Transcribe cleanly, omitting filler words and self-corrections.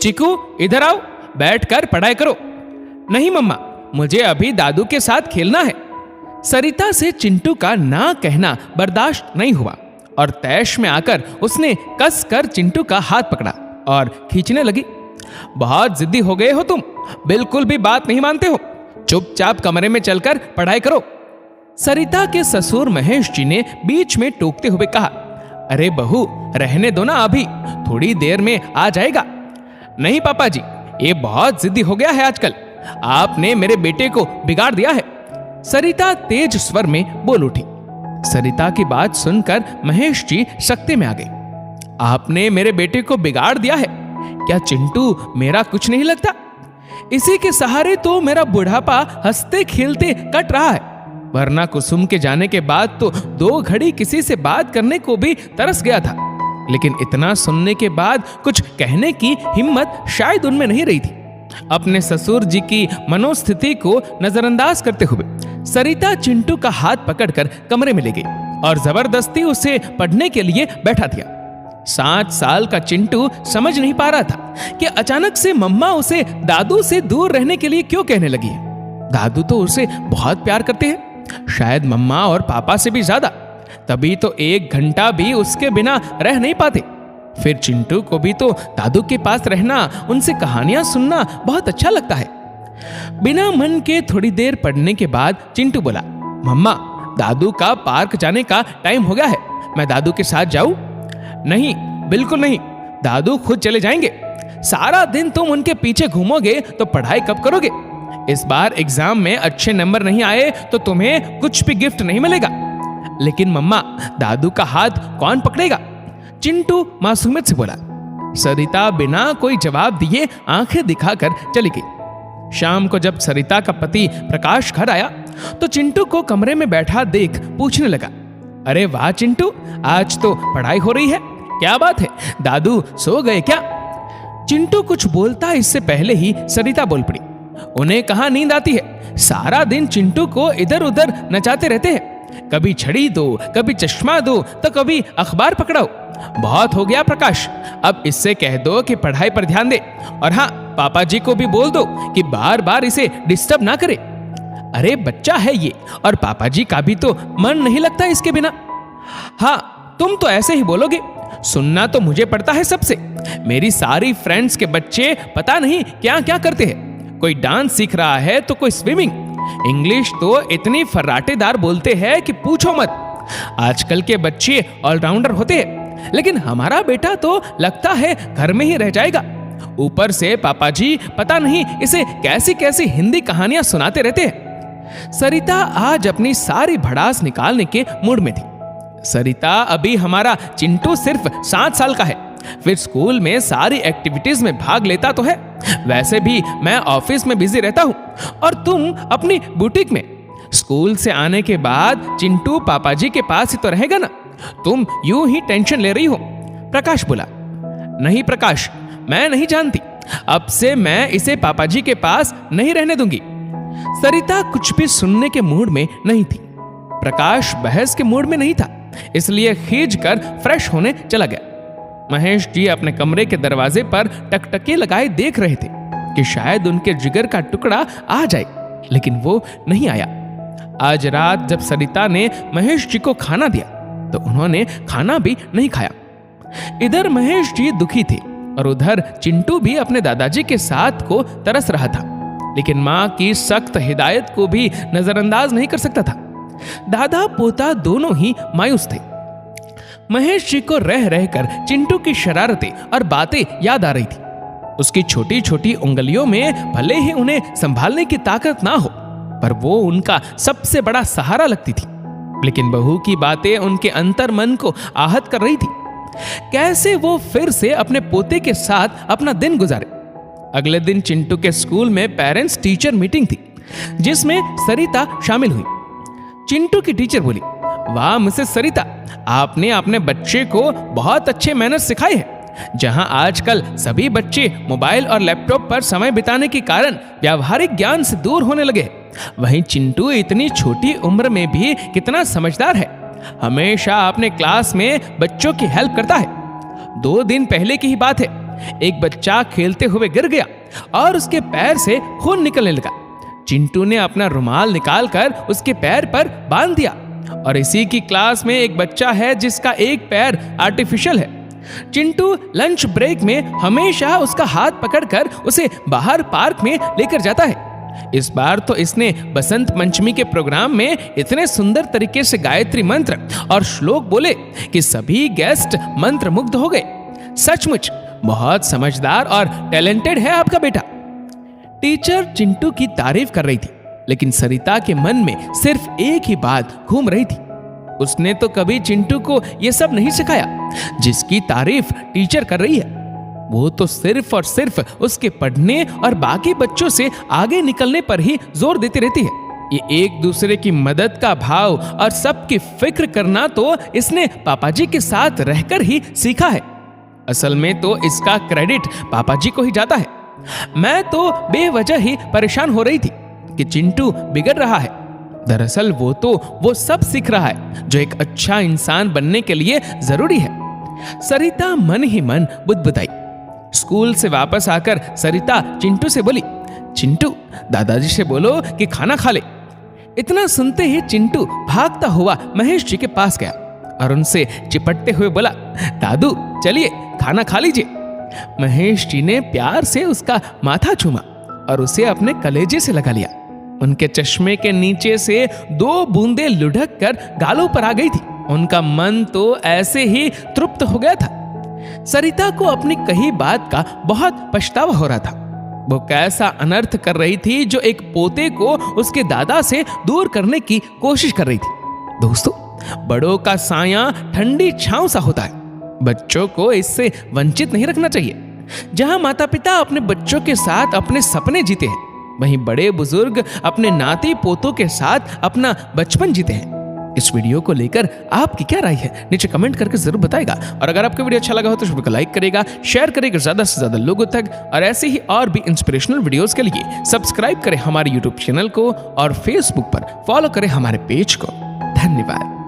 चिकू इधर आओ, बैठकर पढ़ाई करो। नहीं मम्मा, मुझे अभी दादू के साथ खेलना है। सरिता से चिंटू का ना कहना बर्दाश्त नहीं हुआ और तैश में आकर उसने कसकर चिंटू का हाथ पकड़ा और खींचने लगी। बहुत जिद्दी हो गए हो तुम, बिल्कुल भी बात नहीं मानते हो। चुपचाप कमरे में चलकर पढ़ाई करो। सरिता के ससुर महेश जी ने बीच में टोकते हुए कहा, अरे बहू, रहने दो ना, अभी थोड़ी देर में आ जाएगा। नहीं पापा जी, ये बहुत जिद्दी हो गया है आजकल, आपने मेरे बेटे को बिगाड़ दिया है। सरिता तेज स्वर में बोल उठी। सरिता की बात सुनकर महेश जी सख्ते में आ गए। आपने मेरे बेटे को बिगाड़ दिया है? क्या चिंटू मेरा कुछ नहीं लगता? इसी के सहारे तो मेरा बुढ़ापा हंसते खेलते कट रहा है, वरना कुसुम के जाने के बाद तो 2 घड़ी किसी से बात करने को भी तरस गया था। लेकिन इतना सुनने के बाद कुछ कहने की हिम्मत शायद उनमें नहीं रही थी। अपने ससुर जी की मनोस्थिति को नजरअंदाज करते हुए सरिता चिंटू का हाथ पकड़कर कमरे में ले गई और जबरदस्ती उसे पढ़ने के लिए बैठा दिया। 7 साल का चिंटू समझ नहीं पा रहा था कि अचानक से मम्मा उसे दादू से दूर रहने के लिए क्यों कहने लगी है। दादू तो उसे बहुत प्यार करते हैं, शायद मम्मा और पापा से भी ज्यादा, तभी तो 1 घंटा भी उसके बिना रह नहीं पाते। फिर चिंटू को भी तो दादू के पास रहना, उनसे कहानियां सुनना बहुत अच्छा लगता है। बिना मन के थोड़ी देर पढ़ने के बाद चिंटू बोला, मम्मा, दादू का पार्क जाने का टाइम हो गया है, मैं दादू के साथ जाऊं? नहीं, बिल्कुल नहीं, दादू खुद चले जाएंगे। सारा दिन तुम उनके पीछे घूमोगे तो पढ़ाई कब करोगे? इस बार एग्जाम में अच्छे नंबर नहीं आए तो तुम्हें कुछ भी गिफ्ट नहीं मिलेगा। लेकिन मम्मा, दादू का हाथ कौन पकड़ेगा? चिंटू मासूमियत से बोला। सरिता बिना कोई जवाब दिए आंखें दिखाकर चली गई। शाम को जब सरिता का पति प्रकाश घर आया तो चिंटू को कमरे में बैठा देख पूछने लगा, अरे वाह चिंटू, आज तो पढ़ाई हो रही है, क्या बात है, दादू सो गए क्या? चिंटू कुछ बोलता इससे पहले ही सरिता बोल पड़ी, उन्हें कहाँ नींद आती है, सारा दिन चिंटू को इधर उधर नचाते रहते हैं, कभी छड़ी दो, कभी चश्मा दो, तो कभी अखबार पकड़ाओ। बहुत हो गया प्रकाश, अब इससे कह दो कि पढ़ाई पर ध्यान दे, और हाँ, पापा जी को भी बोल दो कि बार बार इसे डिस्टर्ब ना करे। अरे बच्चा है ये, और पापा जी का भी तो मन नहीं लगता इसके बिना। हाँ, तुम तो ऐसे ही बोलोगे, सुनना तो मुझे पड़ता है सबसे। मेरी सारी फ्रेंड्स के बच्चे पता नहीं क्या क्या करते हैं, कोई डांस सीख रहा है तो कोई स्विमिंग, इंग्लिश तो इतनी फर्राटेदार बोलते हैं कि पूछो मत। आजकल के बच्चे ऑलराउंडर होते हैं, लेकिन हमारा बेटा तो लगता है घर में ही रह जाएगा। ऊपर से पापा जी पता नहीं इसे कैसी कैसी हिंदी कहानियां सुनाते रहते हैं। सरिता आज अपनी सारी भड़ास निकालने के मूड में थी। सरिता, अभी हमारा चिंटू सिर्फ 7 साल का है, फिर स्कूल में सारी एक्टिविटीज में भाग लेता तो है, वैसे भी मैं ऑफिस में बिजी रहता हूँ और तुम अपनी बुटीक में। स्कूल से आने के बाद चिंटू पापाजी के पास ही तो रहेगा ना, तुम यूं ही टेंशन ले रही हो। प्रकाश बोला, नहीं प्रकाश, मैं नहीं जानती, अब से मैं इसे पापाजी के पास नहीं रहने दूंगी। सरिता कुछ भी सुनने के मूड में नहीं थी। प्रकाश बहस के मूड में नहीं था, इसलिए खींच कर फ्रेश होने चला गया। महेश जी अपने कमरे के दरवाजे पर टकटके लगाए देख रहे थे कि शायद उनके जिगर का टुकड़ा आ जाए, लेकिन वो नहीं आया। आज रात जब सरिता ने महेश जी को खाना दिया तो उन्होंने खाना भी नहीं खाया। इधर महेश जी दुखी थे और उधर चिंटू भी अपने दादाजी के साथ को तरस रहा था, लेकिन माँ की सख्त हिदायत को भी नजरअंदाज नहीं कर सकता था। दादा पोता दोनों ही मायूस थे। महेश जी को रह रहकर चिंटू की शरारतें और बातें याद आ रही थी। उसकी छोटी छोटी उंगलियों में भले ही उन्हें संभालने की ताकत ना हो, पर वो उनका सबसे बड़ा सहारा लगती थी। लेकिन बहू की बातें उनके अंतर मन को आहत कर रही थी। कैसे वो फिर से अपने पोते के साथ अपना दिन गुजारे। अगले दिन चिंटू के स्कूल में पेरेंट्स टीचर मीटिंग थी, जिसमें सरिता शामिल हुई। चिंटू की टीचर बोली, वाह मिसेस सरिता, आपने अपने बच्चे को बहुत अच्छे मैनर्स सिखाए हैं। जहां आजकल सभी बच्चे मोबाइल और लैपटॉप पर समय बिताने के कारण व्यावहारिक ज्ञान से दूर होने लगे, वहीं चिंटू इतनी छोटी उम्र में भी कितना समझदार है। हमेशा अपने क्लास में बच्चों की हेल्प करता है। 2 दिन पहले की ही बात है, एक बच्चा खेलते हुए गिर गया और उसके पैर से खून निकलने लगा। चिंटू ने अपना रुमाल निकालकर उसके पैर पर बांध दिया। और इसी की क्लास में एक बच्चा है जिसका एक पैर आर्टिफिशियल है। चिंटू लंच ब्रेक में हमेशा उसका हाथ पकड़कर उसे बाहर पार्क में लेकर जाता है। इस बार तो इसने बसंत पंचमी के प्रोग्राम में इतने सुंदर तरीके से गायत्री मंत्र और श्लोक बोले कि सभी गेस्ट मंत्रमुग्ध हो गए। सचमुच बहुत समझदार और टैलेंटेड है आपका बेटा। टीचर चिंटू की तारीफ कर रही थी, लेकिन सरिता के मन में सिर्फ एक ही बात घूम रही थी। उसने तो कभी चिंटू को यह सब नहीं सिखाया जिसकी तारीफ टीचर कर रही है। वो तो सिर्फ और सिर्फ उसके पढ़ने और बाकी बच्चों से आगे निकलने पर ही जोर देती रहती है। ये एक दूसरे की मदद का भाव और सबकी फिक्र करना तो इसने पापाजी के साथ रहकर ही सीखा है। असल में तो इसका क्रेडिट पापाजी को ही जाता है। मैं तो बेवजह ही परेशान हो रही थी कि चिंटू बिगड़ रहा है। दरअसल वो सब सीख रहा है जो एक अच्छा इंसान बनने के लिए जरूरी है। सरिता मन ही मन बुदबुदाई। स्कूल से वापस आकर सरिता चिंटू से बोली, चिंटू दादाजी से बोलो कि खाना खा ले। इतना सुनते ही चिंटू भागता हुआ महेश जी के पास गया और उनसे चिपटते हुए बोला, दादू चलिए खाना खा लीजिए। महेश जी ने प्यार से उसका माथा चूमा और उसे अपने कलेजे से लगा लिया। उनके चश्मे के नीचे से 2 बूंदें लुढ़क कर गालों पर आ गई थी। उनका मन तो ऐसे ही तृप्त हो गया था। सरिता को अपनी कही बात का बहुत पछतावा हो रहा था। वो कैसा अनर्थ कर रही थी जो एक पोते को उसके दादा से दूर करने की कोशिश कर रही थी। दोस्तों, बड़ों का साया ठंडी छांव सा होता है। बच्चों को इससे वंचित नहीं रखना चाहिए। जहां माता पिता अपने बच्चों के साथ अपने सपने जीते हैं, वहीं बड़े बुजुर्ग अपने नाती पोतों के साथ अपना बचपन जीते हैं। इस वीडियो को लेकर आपकी क्या राय है नीचे कमेंट करके जरूर बताएगा। और अगर आपको वीडियो अच्छा लगा हो तो वीडियो को लाइक करेगा, शेयर करेगा ज्यादा से ज्यादा लोगों तक। और ऐसे ही और भी इंस्पिरेशनल वीडियोस के लिए सब्सक्राइब करें हमारे यूट्यूब चैनल को और फेसबुक पर फॉलो करें हमारे पेज को। धन्यवाद।